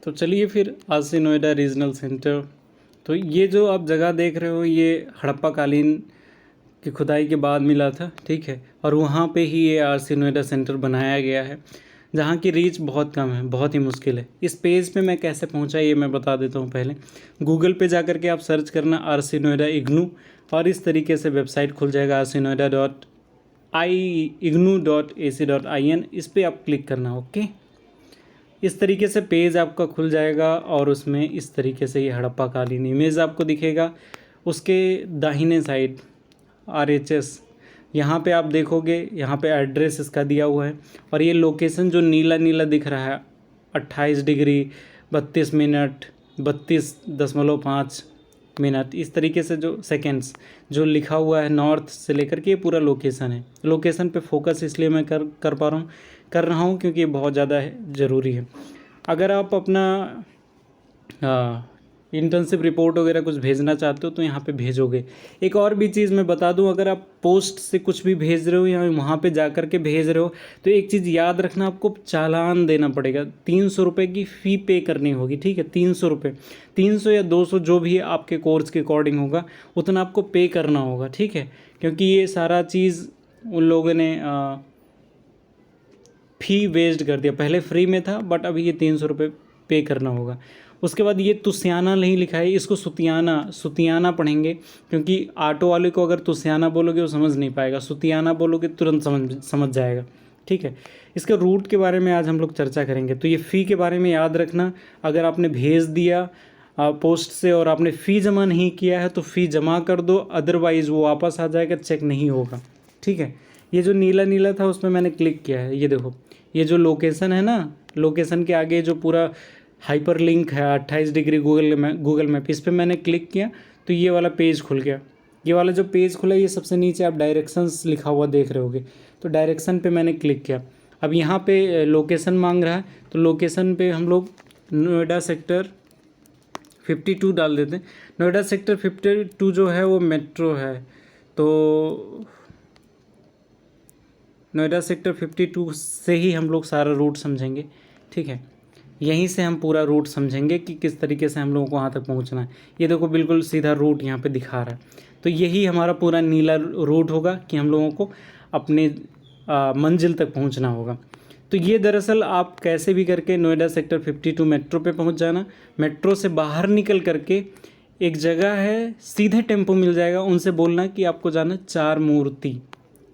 तो चलिए फिर आरसी नोएडा रीजनल सेंटर। तो ये जो आप जगह देख रहे हो ये हड़प्पा कालीन की खुदाई के बाद मिला था, ठीक है। और वहाँ पे ही ये आरसी नोएडा सेंटर बनाया गया है, जहाँ की रीच बहुत कम है, बहुत ही मुश्किल है। इस पेज पे मैं कैसे पहुँचा ये मैं बता देता हूँ। पहले गूगल पे जा कर के आप सर्च करना आरसी नोएडा इग्नू, और इस तरीके से वेबसाइट खुल जाएगा rcnoida.ignu.ac.in। इस पर आप क्लिक करना, ओके। इस तरीके से पेज आपका खुल जाएगा और उसमें इस तरीके से ये हड़प्पा कालीन इमेज आपको दिखेगा। उसके दाहिने साइड RHS, यहाँ पे आप देखोगे, यहाँ पे एड्रेस इसका दिया हुआ है। और ये लोकेशन जो नीला नीला दिख रहा है 28 डिग्री 32 मिनट 32.5 मिनट, इस तरीके से जो सेकेंड्स जो लिखा हुआ है नॉर्थ से लेकर के, ये पूरा लोकेशन है। लोकेशन पे फोकस इसलिए मैं कर रहा हूँ क्योंकि ये बहुत ज़्यादा ज़रूरी है। अगर आप अपना इंटर्नशिप रिपोर्ट वगैरह कुछ भेजना चाहते हो तो यहाँ पे भेजोगे। एक और भी चीज़ मैं बता दूँ, अगर आप पोस्ट से कुछ भी भेज रहे हो या वहाँ पे जा कर के भेज रहे हो तो एक चीज़ याद रखना, आपको चालान देना पड़ेगा। 300 रुपये की फ़ी पे करनी होगी, ठीक है। 300 रुपये, 300 या 200 जो भी आपके कोर्स के अकॉर्डिंग होगा उतना आपको पे करना होगा, ठीक है। क्योंकि ये सारा चीज़ उन लोगों ने फ़ी वेस्ट कर दिया। पहले फ्री में था बट अभी ये 300 रुपये पे करना होगा। उसके बाद ये तुसियाना नहीं लिखा है, इसको सुतियाना पढ़ेंगे, क्योंकि ऑटो वाले को अगर तुसियाना बोलोगे वो समझ नहीं पाएगा, सुतियाना बोलोगे तुरंत समझ जाएगा, ठीक है। इसके रूट के बारे में आज हम लोग चर्चा करेंगे। तो ये फ़ी के बारे में याद रखना, अगर आपने भेज दिया पोस्ट से और आपने फ़ी जमा नहीं किया है तो फ़ी जमा कर दो, अदरवाइज़ वो वापस आ जाएगा, चेक नहीं होगा, ठीक है। ये जो नीला नीला था उसमें मैंने क्लिक किया है, ये देखो, ये जो लोकेशन है ना, लोकेशन के आगे जो पूरा हाइपर लिंक है 28 डिग्री गूगल मैप, इस पर मैंने क्लिक किया तो ये वाला पेज खुल गया। ये वाला जो पेज खुला, ये सबसे नीचे आप डायरेक्शंस लिखा हुआ देख रहे होगे, तो डायरेक्शन पे मैंने क्लिक किया। अब यहाँ पे लोकेशन मांग रहा है, तो लोकेशन पे हम लोग नोएडा सेक्टर 52 डाल देते हैं। नोएडा सेक्टर 52 जो है वो मेट्रो है, तो नोएडा सेक्टर 52 से ही हम लोग सारा रूट समझेंगे, ठीक है। यहीं से हम पूरा रूट समझेंगे कि किस तरीके से हम लोगों को वहाँ तक पहुँचना है। ये देखो बिल्कुल सीधा रूट यहाँ पे दिखा रहा है, तो यही हमारा पूरा नीला रूट होगा कि हम लोगों को अपने मंजिल तक पहुँचना होगा। तो ये दरअसल आप कैसे भी करके नोएडा सेक्टर 52 मेट्रो पे पहुँच जाना। मेट्रो से बाहर निकल करके एक जगह है, सीधे टेम्पो मिल जाएगा, उनसे बोलना कि आपको जाना 4 मूर्ति,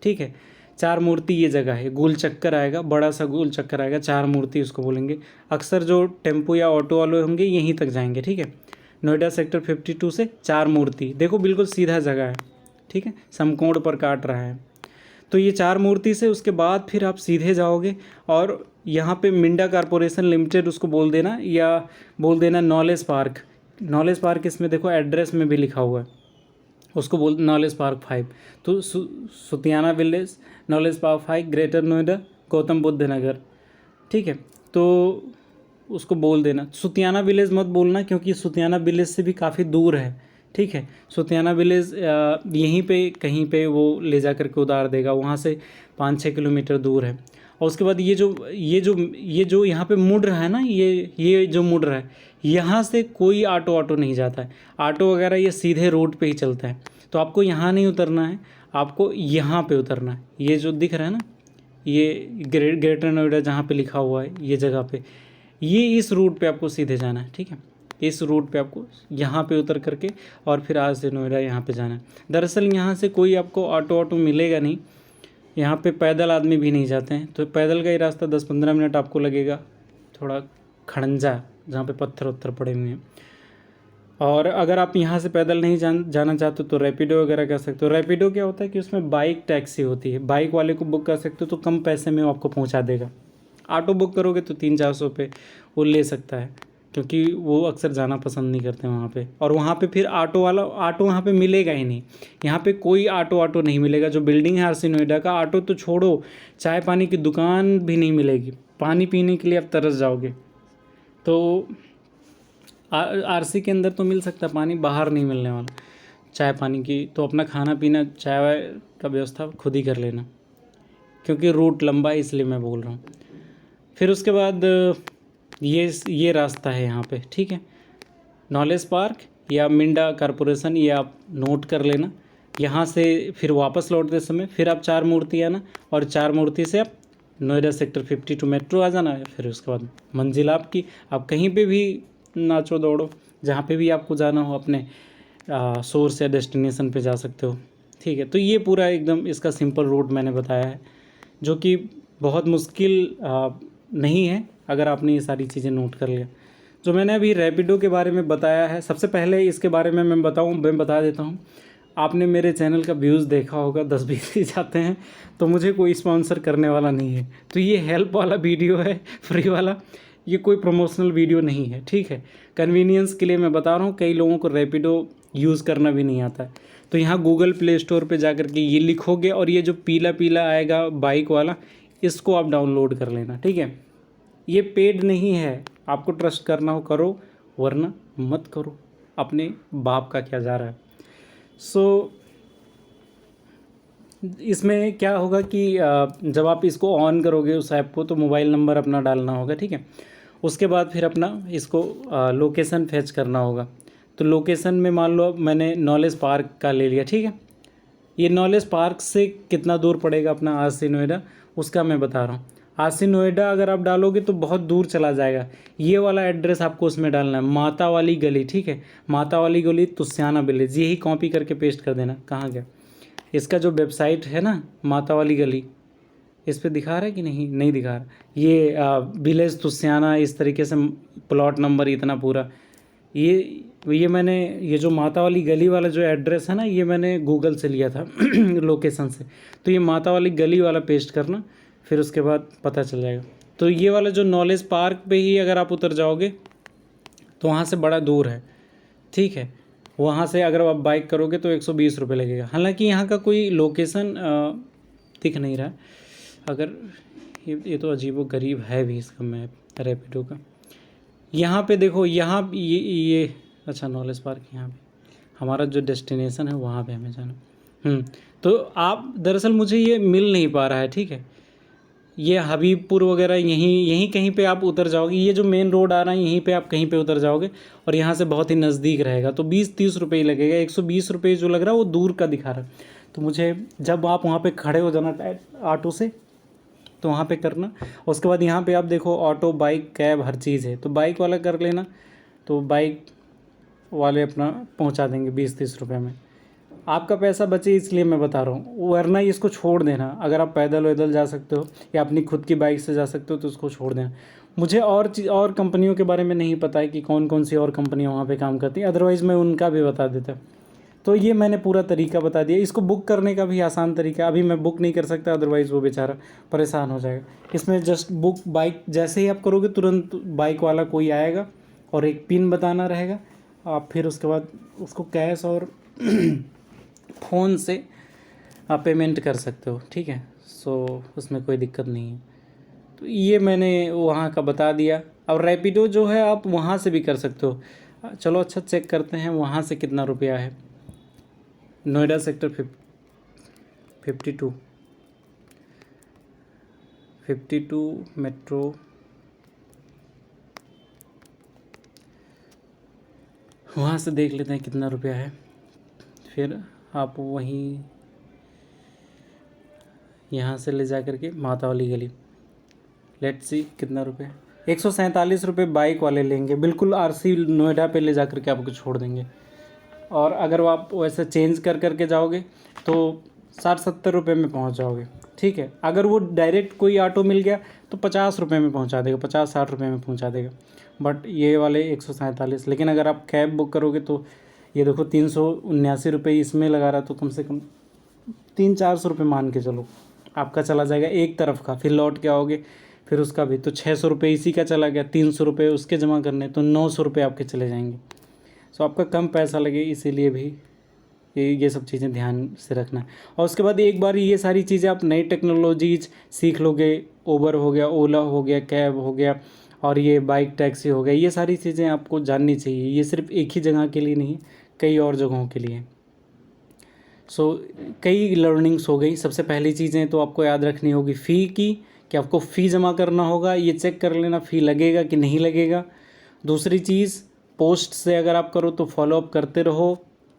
ठीक है। 4 मूर्ति ये जगह है, गोल चक्कर आएगा, बड़ा सा गोल चक्कर आएगा, 4 मूर्ति उसको बोलेंगे। अक्सर जो टेम्पो या ऑटो वाले होंगे यहीं तक जाएंगे, ठीक है। नोएडा सेक्टर 52 से 4 मूर्ति, देखो बिल्कुल सीधा जगह है, ठीक है, समकोण पर काट रहा है। तो ये 4 मूर्ति से उसके बाद फिर आप सीधे जाओगे और यहाँ पे मिंडा कॉरपोरेशन लिमिटेड उसको बोल देना, या बोल देना नॉलेज पार्क। नॉलेज पार्क इसमें देखो एड्रेस में भी लिखा हुआ है, उसको बोल नॉलेज पार्क 5। तो Sutiyana village, knowledge park 5, Greater Noida, Gautam Buddh Nagar, ठीक है। तो उसको बोल देना, सुतियाना विलेज मत बोलना क्योंकि सुतियाना विलेज से भी काफ़ी दूर है, ठीक है। सुतियाना विलेज यहीं पे कहीं पे वो ले जा कर के उतार देगा, वहाँ से 5-6 किलोमीटर दूर है। और उसके बाद ये जो यहाँ पे मुड़ रहा है ना, ये जो मुड़ रहा है, यहाँ से कोई ऑटो नहीं जाता है। ऑटो वगैरह ये सीधे रोड पे ही चलता है, तो आपको यहाँ नहीं उतरना है, आपको यहाँ पे उतरना है। ये जो दिख रहा है ना, ये ग्रेटर नोएडा जहाँ पे लिखा हुआ है ये जगह पे, ये इस रूट पे आपको सीधे जाना है, ठीक है। इस रूट पे आपको यहाँ पे उतर करके और फिर आज से नोएडा यहाँ पे जाना है। दरअसल यहाँ से कोई आपको ऑटो मिलेगा नहीं, यहाँ पे पैदल आदमी भी नहीं जाते हैं, तो पैदल का ही रास्ता 10-15 मिनट आपको लगेगा, थोड़ा खड़ंजा जहाँ पे पत्थर उत्थर पड़े हुए हैं। और अगर आप यहाँ से पैदल नहीं जाना चाहते तो रैपिडो वगैरह कर सकते हो। रैपिडो क्या होता है कि उसमें बाइक टैक्सी होती है, बाइक वाले को बुक कर सकते हो तो कम पैसे में वो आपको पहुँचा देगा। ऑटो बुक करोगे तो 300-400 रुपये वो ले सकता है, क्योंकि वो अक्सर जाना पसंद नहीं करते वहाँ पे। और वहाँ पे फिर ऑटो वहाँ पे मिलेगा ही नहीं, यहाँ पे कोई ऑटो नहीं मिलेगा। जो बिल्डिंग है आरसी नोएडा का, ऑटो तो छोड़ो, चाय पानी की दुकान भी नहीं मिलेगी, पानी पीने के लिए आप तरस जाओगे। तो आरसी के अंदर तो मिल सकता है पानी, बाहर नहीं मिलने वाला चाय पानी की। तो अपना खाना पीना चाय वाय का व्यवस्था खुद ही कर लेना, क्योंकि रूट लंबा है इसलिए मैं बोल रहा हूँ। फिर उसके बाद ये रास्ता है यहाँ पे, ठीक है। नॉलेज पार्क या मिंडा कॉरपोरेशन, ये आप नोट कर लेना। यहाँ से फिर वापस लौटते समय फिर आप 4 मूर्ति आना, और 4 मूर्ति से आप नोएडा सेक्टर 52 मेट्रो आ जाना है। फिर उसके बाद मंजिल आपकी, आप कहीं पे भी नाचो दौड़ो, जहाँ पे भी आपको जाना हो अपने सोर्स या डेस्टिनेशन पे जा सकते हो, ठीक है। तो ये पूरा एकदम इसका सिंपल रूट मैंने बताया है, जो कि बहुत मुश्किल नहीं है अगर आपने ये सारी चीज़ें नोट कर लिया। जो मैंने अभी रैपिडो के बारे में बताया है, सबसे पहले इसके बारे में मैं बता देता हूँ। आपने मेरे चैनल का व्यूज़ देखा होगा 10-20 ही जाते हैं, तो मुझे कोई स्पॉन्सर करने वाला नहीं है। तो ये हेल्प वाला वीडियो है, फ्री वाला, ये कोई प्रमोशनल वीडियो नहीं है, ठीक है। कन्वीनियंस के लिए मैं बता रहा हूँ, कई लोगों को रैपिडो यूज़ करना भी नहीं आता है। तो यहाँ गूगल प्ले स्टोर पे जा कर के ये लिखोगे, और ये जो पीला पीला आएगा बाइक वाला, इसको आप डाउनलोड कर लेना, ठीक है। ये पेड नहीं है, आपको ट्रस्ट करना हो करो, वरना मत करो, अपने बाप का क्या जा रहा है। सो इसमें क्या होगा कि जब आप इसको ऑन करोगे उस ऐप को, तो मोबाइल नंबर अपना डालना होगा, ठीक है। उसके बाद फिर अपना इसको लोकेशन फेच करना होगा। तो लोकेशन में मान लो मैंने नॉलेज पार्क का ले लिया, ठीक है। ये नॉलेज पार्क से कितना दूर पड़ेगा अपना आज से नोएडा, उसका मैं बता रहा हूँ। आज से नोएडा अगर आप डालोगे तो बहुत दूर चला जाएगा। ये वाला एड्रेस आपको उसमें डालना है, माता वाली गली, ठीक है। माता वाली गली तुस्याना विलेज, यही कॉपी करके पेस्ट कर देना। कहाँ गया इसका जो वेबसाइट है ना, माता वाली गली, इस पे दिखा रहा है कि नहीं दिखा रहा। ये विलेज तुस्याना, इस तरीके से प्लॉट नंबर इतना पूरा, ये मैंने, ये जो माता वाली गली वाला जो एड्रेस है ना, ये मैंने गूगल से लिया था लोकेशन से। तो ये माता वाली गली वाला पेस्ट करना, फिर उसके बाद पता चल जाएगा। तो ये वाला जो नॉलेज पार्क पे ही अगर आप उतर जाओगे तो वहाँ से बड़ा दूर है, ठीक है। वहाँ से अगर आप बाइक करोगे तो 120 रुपये लगेगा। हालांकि यहाँ का कोई लोकेशन दिख नहीं रहा। अगर ये तो अजीबो गरीब है भी इसका मैप रैपिडो का। यहाँ पे देखो, यहाँ ये अच्छा नॉलेज पार्क यहाँ पे, हमारा जो डेस्टिनेशन है वहाँ पे हमें जाना। तो आप दरअसल मुझे ये मिल नहीं पा रहा है, ठीक है। ये हबीबपुर वगैरह यहीं कहीं पे आप उतर जाओगे। ये जो मेन रोड आ रहा है यहीं पे आप कहीं पे उतर जाओगे, और यहाँ से बहुत ही नज़दीक रहेगा। तो 20-30 रुपये ही लगेगा। 120 रुपये जो लग रहा है वो दूर का दिखा रहा है। तो मुझे जब आप वहाँ पे खड़े हो जाना ऑटो से, तो वहाँ पे करना। उसके बाद यहाँ पे आप देखो ऑटो, बाइक, कैब, हर चीज़ है। तो बाइक वाला कर लेना, तो बाइक वाले अपना पहुँचा देंगे 20-30 रुपये में। आपका पैसा बचे इसलिए मैं बता रहा हूँ, वरना इसको छोड़ देना। अगर आप पैदल वैदल जा सकते हो या अपनी खुद की बाइक से जा सकते हो तो उसको छोड़ देना। मुझे और कंपनियों के बारे में नहीं पता है कि कौन कौन सी और कंपनियाँ वहाँ पे काम करती हैं, अदरवाइज़ मैं उनका भी बता देता। तो ये मैंने पूरा तरीका बता दिया। इसको बुक करने का भी आसान तरीका, अभी मैं बुक नहीं कर सकता, अदरवाइज़ वो बेचारा परेशान हो जाएगा। इसमें जस्ट बुक बाइक जैसे ही आप करोगे तुरंत बाइक वाला कोई आएगा और एक पिन बताना रहेगा। आप फिर उसके बाद उसको कैश और फ़ोन से आप पेमेंट कर सकते हो, ठीक है। सो उसमें कोई दिक्कत नहीं है। तो ये मैंने वहाँ का बता दिया। अब रैपिडो जो है आप वहाँ से भी कर सकते हो। चलो अच्छा चेक करते हैं वहाँ से कितना रुपया है। नोएडा सेक्टर 52 मेट्रो, वहाँ से देख लेते हैं कितना रुपया है। फिर आप वहीं यहाँ से ले जा कर के माता वाली गली, लेट्स सी कितना रुपये। 147 रुपये बाइक वाले लेंगे, बिल्कुल आरसी नोएडा पे ले जा कर के आपको छोड़ देंगे। और अगर आप वैसे चेंज कर करके जाओगे तो 60-70 रुपये में पहुँच जाओगे, ठीक है। अगर वो डायरेक्ट कोई ऑटो मिल गया तो 50 रुपये में पहुँचा देगा, 50-60 रुपये में पहुँचा देगा। बट ये वाले 147। लेकिन अगर आप कैब बुक करोगे तो ये देखो 379 रुपये इसमें लगा रहा, तो कम से कम 300-400 रुपये मान के चलो आपका चला जाएगा एक तरफ का। फिर लौट के आओगे फिर उसका भी, तो 600 रुपये इसी का चला गया। 300 रुपये उसके जमा करने, तो 900 रुपये आपके चले जाएंगे। सो आपका कम पैसा लगे, इसीलिए भी ये सब चीज़ें ध्यान से रखना। और उसके बाद एक बार ये सारी चीज़ें आप नई टेक्नोलॉजीज सीख लोगे, उबर हो गया, ओला हो गया, कैब हो गया, और ये बाइक टैक्सी हो गया, ये सारी चीज़ें आपको जाननी चाहिए। ये सिर्फ एक ही जगह के लिए नहीं, कई और जगहों के लिए। सो कई लर्निंग्स हो गई। सबसे पहली चीज़ें तो आपको याद रखनी होगी फ़ी की, कि आपको फ़ी जमा करना होगा, ये चेक कर लेना फ़ी लगेगा कि नहीं लगेगा। दूसरी चीज़, पोस्ट से अगर आप करो तो फॉलोअप करते रहो,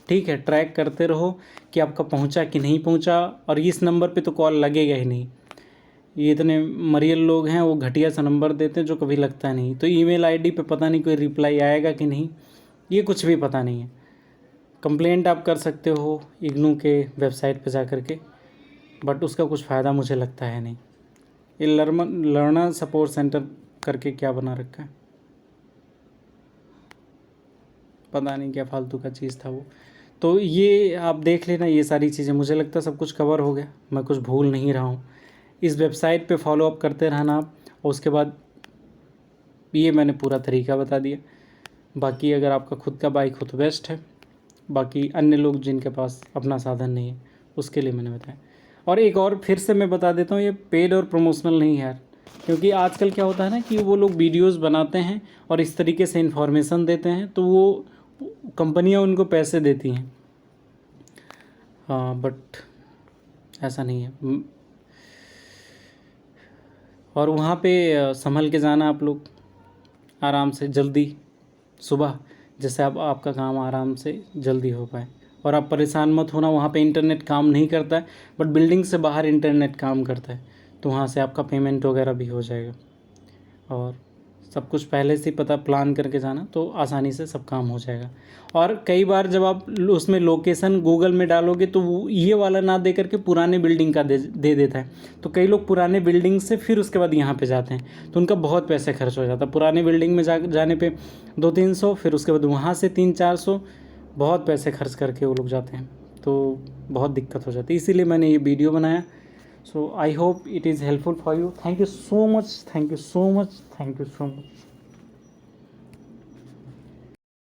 ठीक है, ट्रैक करते रहो कि आपका पहुंचा कि नहीं पहुंचा। और इस नंबर पे तो कॉल लगेगा ही नहीं, ये इतने मरियल लोग हैं, वो घटिया सा नंबर देते हैं जो कभी लगता नहीं। तो ईमेल आईडी पे पता नहीं कोई रिप्लाई आएगा कि नहीं, ये कुछ भी पता नहीं है। कंप्लेंट आप कर सकते हो इग्नू के वेबसाइट पे जा कर के, बट उसका कुछ फ़ायदा मुझे लगता है नहीं। ये लर्नर सपोर्ट सेंटर करके क्या बना रखा है, पता नहीं क्या फालतू का चीज़ था वो। तो ये आप देख लेना, ये सारी चीज़ें मुझे लगता है सब कुछ कवर हो गया, मैं कुछ भूल नहीं रहा हूँ। इस वेबसाइट पे फॉलोअप करते रहना आप, और उसके बाद ये मैंने पूरा तरीका बता दिया। बाकी अगर आपका खुद का बाइक हो तो बेस्ट है, बाकी अन्य लोग जिनके पास अपना साधन नहीं है उसके लिए मैंने बताया। और एक और फिर से मैं बता देता हूँ, ये पेड और प्रमोशनल नहीं है यार, क्योंकि आजकल क्या होता है ना कि वो लोग वीडियोस बनाते हैं और इस तरीके से इन्फॉर्मेशन देते हैं, तो वो कंपनियां उनको पैसे देती हैं। हाँ, बट ऐसा नहीं है। और वहाँ पे संभल के जाना आप लोग, आराम से, जल्दी सुबह, जैसे आप आपका काम आराम से जल्दी हो पाए। और आप परेशान मत होना, वहाँ पे इंटरनेट काम नहीं करता है, बट बिल्डिंग से बाहर इंटरनेट काम करता है, तो वहाँ से आपका पेमेंट वगैरह भी हो जाएगा। और सब कुछ पहले से पता प्लान करके जाना तो आसानी से सब काम हो जाएगा। और कई बार जब आप उसमें लोकेशन गूगल में डालोगे तो वो ये वाला ना दे करके पुराने बिल्डिंग का दे देता है, तो कई लोग पुराने बिल्डिंग से फिर उसके बाद यहाँ पे जाते हैं, तो उनका बहुत पैसे खर्च हो जाता है। पुराने बिल्डिंग में जाने पे 200-300, फिर उसके बाद वहाँ से 300-400, बहुत पैसे खर्च करके वो लोग जाते हैं, तो बहुत दिक्कत हो जाती है। इसीलिए मैंने ये वीडियो बनाया। So I hope it is helpful for you. Thank you so much. Thank you so much. Thank you so much.